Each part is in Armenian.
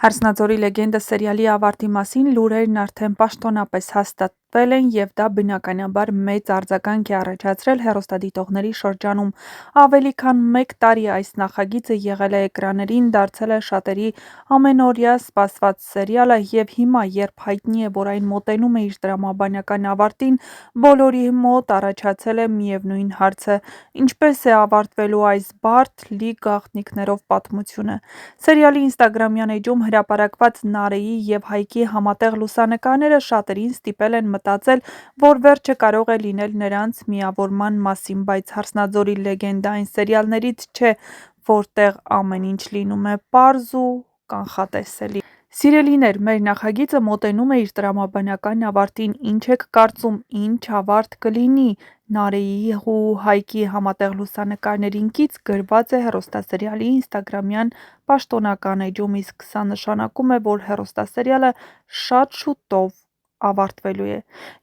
Հարսնաձորի լեգենդը սերիալի ավարտի մասին լուրերն արդեն պաշտոնապես հաստատվել են և դա բնականաբար մեծ արձագանք է առաջացրել հեռուստադիտողների շրջանում։ Ավելի քան 1 տարի այս նախագիծը եղել է էկրաններին, դարձել է շատերի ամենօրյա սպասված սերիալը և հիմա, երբ հայտնի է, որ այն մոտենում է իր տրամաբանական ավարտին, բոլորի մոտ առաջացել է միևնույն հարցը՝ ինչպե՞ս է ավարտվելու այս բարդ, լի գաղտնիքներով պատմությունը։ Սերիալի ինստագրամյան էջում հրապարակված Նարեի և Հայկի համատեղ լուսանկարները շատերին ստիպել են մտածել, որ վերջը կարող է լինել նրանց միավորման մասին, բայց Հարսնաձորի լեգենդը այն սերիալներից չէ, որտեղ ամեն ինչ լինում է պարզ ու կանխատեսելի։ Սիրելիներ, մեր նախագիծը մոտենում է իր տրամաբանական ավարտին, ինչ եք կարծում, ինչ ավարտ կլինի։ Նարեի ու Հայկի համատեղ լուսանկարներին կից գրված է հեռուստասերիալի ինստագրամյան պաշտոնական էջում, իսկ սա նշանակում է, որ հեռուստասերիալը շատ շուտով ավարտվելու է։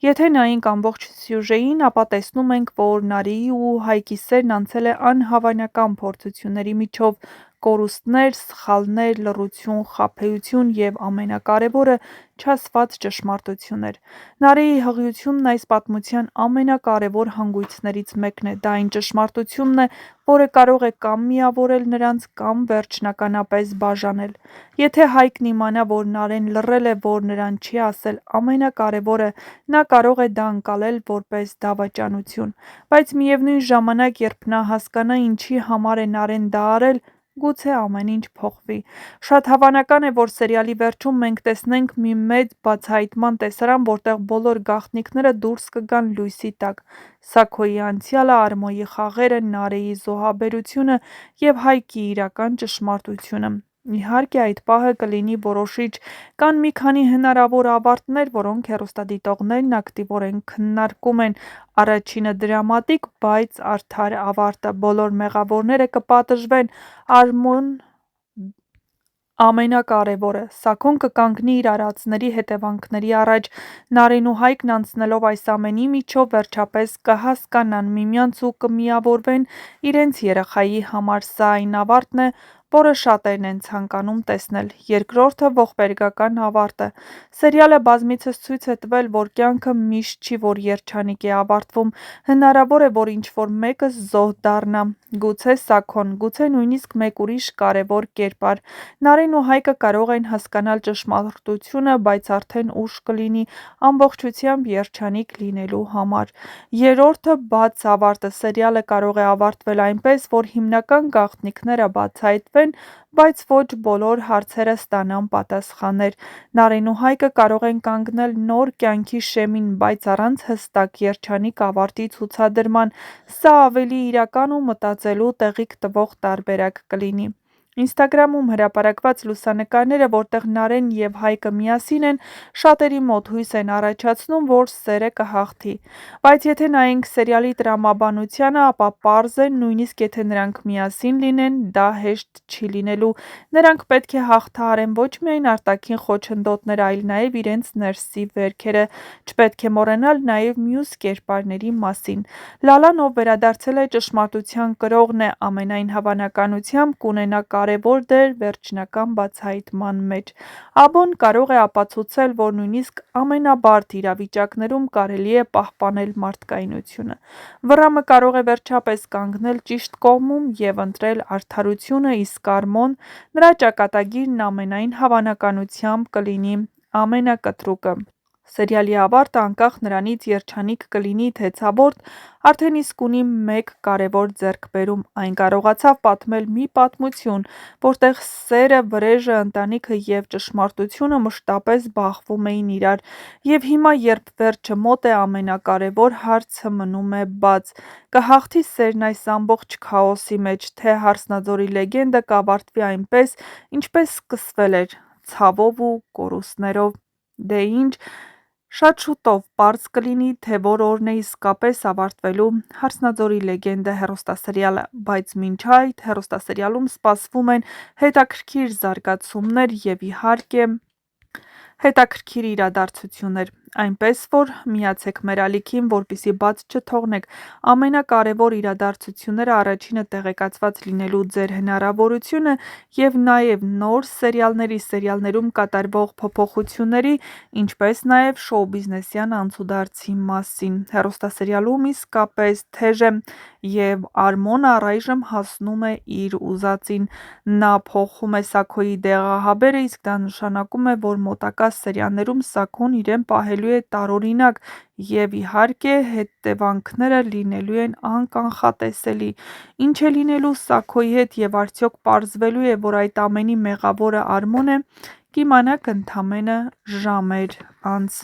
Եթե նայենք ամբողջ սյուժեին, ապա տեսնում ենք, որ Նարեի ու Հայկի սերն անցել է անհավանական փորձությունների միջով՝ կորուստներ, սխալներ, լռություն, խաբեություն և ամենակարևորը՝ չասված ճշմարտություններ։ Նարեի հղիությունն այս պատմության ամենակարևոր հանգույցներից մեկն է։ Դա այն ճշմարտությունն է, որը կարող է կամ միավորել նրանց, կամ վերջնականապես բաժանել։ Եթե Հայկն իմանա, որ Նարեն լռել է, որ նրան չի ասել ամենակարևորը, նա կարող է դա ընկալել որպես դավաճանություն։ Բայց միևնույն ժամանակ, երբ նա հասկանա ինչի համար է Նարեն դա արել, գուցե ամեն ինչ փոխվի։ Շատ հավանական է, որ սերիալի վերջում մենք տեսնենք մի մեծ բացահայտման տեսարան, որտեղ բոլոր գաղտնիքները դուրս կգան լույսի տակ՝ Սաքոյի անցյալը, Արմոյի խաղերը, Նարեի զոհաբերությունը և Հայկի իրական ճշմարտությունը։ Իհարկե, այդ պահը կլինի որոշիչ։ Կան մի քանի հնարավոր ավարտներ, որոնք հեռուստադիտողներն ակտիվորեն քննարկում են։ Առաջինը՝ դրամատիկ, բայց արդար ավարտը։ Բոլոր մեղավորները կպատժվեն, Արմոն ամենակարևորը։ Սաքոն կկանգնի իր արածների հետևանքների առաջ։ Նարեն ու Հայկն անցնելով այս ամենի միջով վերջապես կհասկանան միմյանց ու կմիավորվեն իրենց երեխայի համար։ Սա այն ավարտն է, որը շատերն են ցանկանում տեսնել։ Երկրորդը՝ ողբերգական ավարտը։ Սերիալը բազմիցս ցույց է տվել, որ կյանքը միշտ չի, որ երջանիկ է ավարտվում։ Հնարավոր է, որ ինչ-որ մեկը զոհ դառնա, գուցե Սաքոն, գուցե նույնիսկ մեկ ուրիշ կարևոր կերպար։ Նարեն ու Հայկը կարող են հասկանալ ճշմարտությունը, բայց արդեն ուշ կլինի ամբողջությամբ երջանիկ լինելու համար։ Երրորդը՝ բաց ավարտը։ Սերիալը կարող է ավարտվել այնպես, որ հիմնական գաղտնիքները բացահայտվեն, բայց ոչ բոլոր հարցերը ստանան պատասխաններ։ Նարեն ու Հայկը կարող են կանգնել նոր կյանքի շեմին, բայց առանց հստակ, երջանիկ ավարտի ցուցադրման։ Սա ավելի իրական ու մտածելու տեղիք տվող տարբերակ կլինի։ Ինստագրամում հրապարակված լուսանկարները, որտեղ Նարեն և Հայկը միասին են, շատերի մոտ հույս են առաջացնում, որ սերը կհաղթի։ Բայց եթե նայենք սերիալի տրամաբանությանը, ապա պարզ է՝ նույնիսկ եթե նրանք միասին լինեն, դա հեշտ չի լինելու։ Նրանք պետք է հաղթահարեն ոչ միայն արտաքին խոչընդոտները, այլ նաև իրենց ներսի վերքերը։ Չպետք է մոռանալ նաև մյուս կերպարների մասին։ Լալան, ով վերադարձել է ճշմարտության կրողն է, ամենայն հավանականությամբ կունենա կարևոր դեր վերջնական բացահայտման մեջ։ Աբոն կարող է ապացուցել, որ նույնիսկ ամենաբարդ իրավիճակներում կարելի է պահպանել մարդկայնությունը։ Վռամը կարող է վերջապես կանգնել ճիշտ կողմում և ընտրել արդարությունը, իսկ Արմոն, նրա ճակատագիրն ամենայն հավանականությամբ կլինի ամենակտրուկը։ Սերիալի ավարտը, անկախ նրանից երջանիկ կլինի թե ցավոտ, արդեն իսկ ունի մեկ կարևոր ձեռքբերում։ Այն կարողացավ պատմել մի պատմություն, որտեղ սերը, վրեժը, ընտանիքը և ճշմարտությունը մշտապես բախվում էին իրար։ Եվ հիմա, երբ վերջը մոտ է, ամենակարևոր հարցը մնում է բաց. կհաղթի սերն այս ամբողջ քաոսի մեջ, թե Հարսնաձորի լեգենդը կավարտվի այնպես, ինչպես սկսվել էր՝ ցավով ու կորուստներով։ Դե ինչ, շատ շուտով պարզ կլինի, թե որ օրն է իսկապես ավարտվելու Հարսնաձորի լեգենդը հեռուստասերիալը, բայց մինչ այդ հեռուստասերիալում սպասվում են հետաքրքիր զարգացումներ և իհարկե հետաքրքիր իրադարձություններ։ այնպես որ միացեք մեր ալիքին, որպեսզի բաց չթողնեք ամենակարևոր իրադարձությունները, առաջինը տեղեկացված լինելու ձեր հնարավորությունը և նաև նոր սերիալներում կատարվող փոփոխությունների, ինչպես նաև շոու-բիզնեսյան անցուդարձի մասին։ Հեռուստասերիալում իսկապես թեժ է, և Արմոնը առայժմ հասնում է իր ուզածին։ Նա փոխում է Սաքոյի դեղահաբերը, իսկ դա նշանակում է, որ մոտակա սերիալներում Սաքոն իրեն պահելու է տարօրինակ, և իհարկե, հետևանքները լինելու են անկանխատեսելի։ Ինչ է լինելու Սաքոյի հետ և արդյոք պարզվելու է, որ այդ ամենի մեղավորը Արմոն է, կիմանաք ընդամենը ժամեր անց։